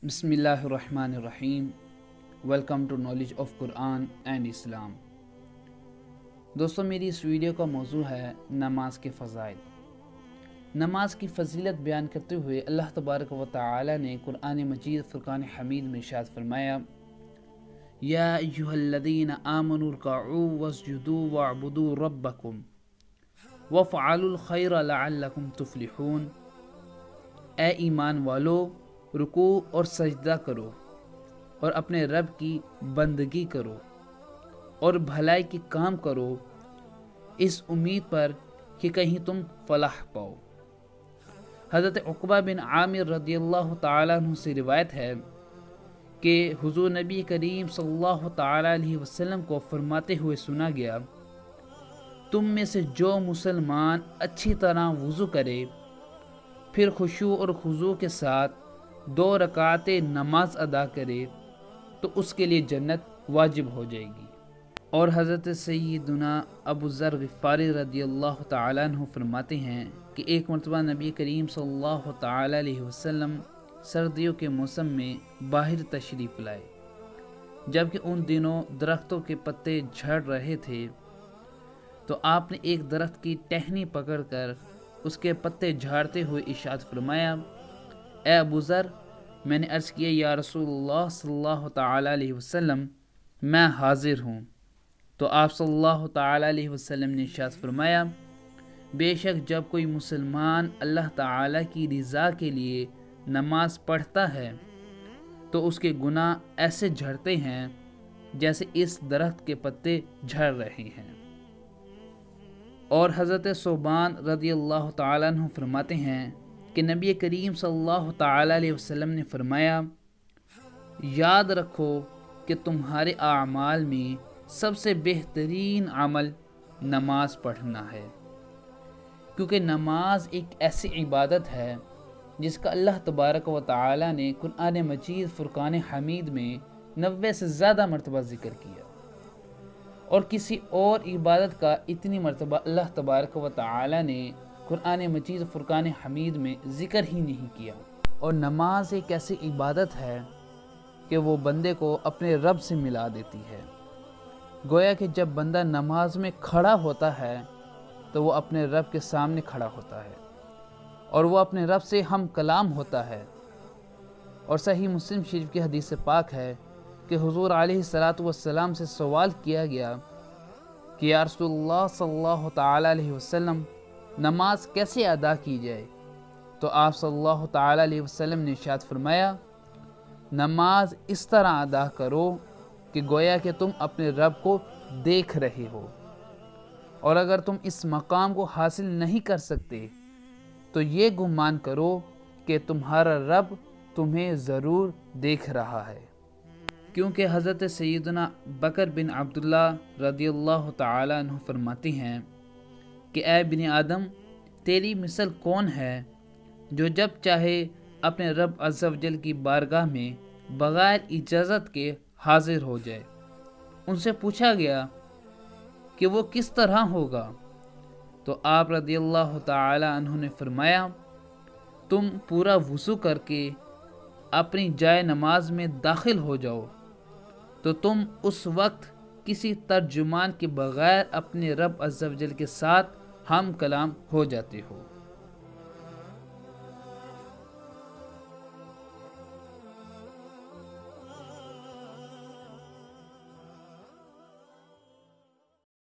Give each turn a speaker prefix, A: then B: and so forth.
A: बिस्मिल्लाहिर्रहमानिर्रहीम। Welcome to knowledge of Quran and Islam. दोस्तों, मेरी इस वीडियो का मौजू है नमाज के फ़ज़ाइल। नमाज की फ़जीलत बयान करते हुए अल्लाह तबारक व तआला ने कुरान मजीद फ़ुरक़ान हमीद में इरशाद फरमाया, या अय्युहल्लज़ीना आमनू रकऊ वस्जुदू वअबुदू रब्बकुम वफ़अलुल खैर लअल्लकुम तुफ़्लिहून। ए ईमान वालो, रुकू और सजदा करो और अपने रब की बंदगी करो और भलाई के काम करो, इस उम्मीद पर कि कहीं तुम फलाह पाओ। हज़रत उक़बा बिन आमिर रदियल्लाहु ताला अन्हु से रिवायत है कि हुज़ूर नबी करीम सल्लल्लाहु ताला अलैहि वसल्लम को फरमाते हुए सुना गया, तुम में से जो मुसलमान अच्छी तरह वुज़ू करे, फिर खुशू और खुजू के साथ 2 रकातें नमाज अदा करे, तो उसके लिए जन्नत वाजिब हो जाएगी। और हज़रत सय्यदुना अबू ज़र ग़िफ़ारी रदियल्लाहु ताला अन्हु फरमाते हैं कि एक मरतबा नबी करीम सल्लल्लाहु ताला अलैहि वसल्लम सर्दियों के मौसम में बाहर तशरीफ़ लाए, जबकि उन दिनों दरख्तों के पत्ते झड़ रहे थे। तो आपने एक दरख्त की टहनी पकड़कर उसके पत्ते झाड़ते हुए इरशाद फरमाया, ए अबू ज़र, मैंने अर्ज़ किया, या रसूलुल्लाह सल्लल्लाहु ताला अलैहि वसल्लम, मैं हाजिर हूँ। तो आप सल्लल्लाहु ताला अलैहि वसल्लम ने इरशाद फरमाया, बेशक जब कोई मुसलमान अल्लाह ताला की रज़ा के लिए नमाज पढ़ता है तो उसके गुनाह ऐसे झड़ते हैं जैसे इस दरख्त के पत्ते झड़ रहे हैं। और हज़रत सोबान रदियल्लाहु ताला अन्हु फरमाते हैं कि नबी करीम सल्लल्लाहु ताला अलैहि वसल्लम ने फरमाया, याद रखो कि तुम्हारे आमाल में सबसे बेहतरीन अमल नमाज पढ़ना है, क्योंकि नमाज एक ऐसी इबादत है जिसका अल्लाह तबारक व तआला ने कुरान मजीद फ़ुरक़ान हमीद में 90 से ज़्यादा मरतबा ज़िक्र किया, और किसी और इबादत का इतनी मरतबा अल्लाह तबारक व तआला ने कुरान मजीद फ़ुरक़ान हमीद में ज़िक्र ही नहीं किया। और नमाज एक ऐसी इबादत है कि वो बंदे को अपने रब से मिला देती है। गोया कि जब बंदा नमाज में खड़ा होता है तो वो अपने रब के सामने खड़ा होता है और वो अपने रब से हम कलाम होता है। और सही मुस्लिम शरीफ की हदीस पाक है कि हुज़ूर अलैहिस्सलातु वस्सलाम से सवाल किया गया कि या रसूलुल्लाह सल्लल्लाहु ताला अलैहि वसल्लम, नमाज कैसे अदा की जाए? तो आप सल्लल्लाहु ताला अलैहि वसल्लम ने इरशाद फरमाया, नमाज इस तरह अदा करो कि गोया कि तुम अपने रब को देख रहे हो, और अगर तुम इस मकाम को हासिल नहीं कर सकते तो ये गुमान करो कि तुम्हारा रब तुम्हें ज़रूर देख रहा है। क्योंकि हज़रत सय्यदना बकर बिन अब्दुल्ला रदियल्लाहु ताला अन्हु फरमाते हैं कि ए बिन आदम, तेरी मिसल कौन है जो जब चाहे अपने रब अज़्ज़ व जल की बारगाह में बग़ैर इजाज़त के हाजिर हो जाए। उनसे पूछा गया कि वो किस तरह होगा, तो आप रदियल्लाहु ताला अन्हु ने फरमाया, तुम पूरा वुज़ू करके अपनी जाए नमाज में दाखिल हो जाओ, तो तुम उस वक्त किसी तर्जुमान के बग़ैर अपने रब अज़्ज़ व जल के साथ हम कलाम हो जाते हो।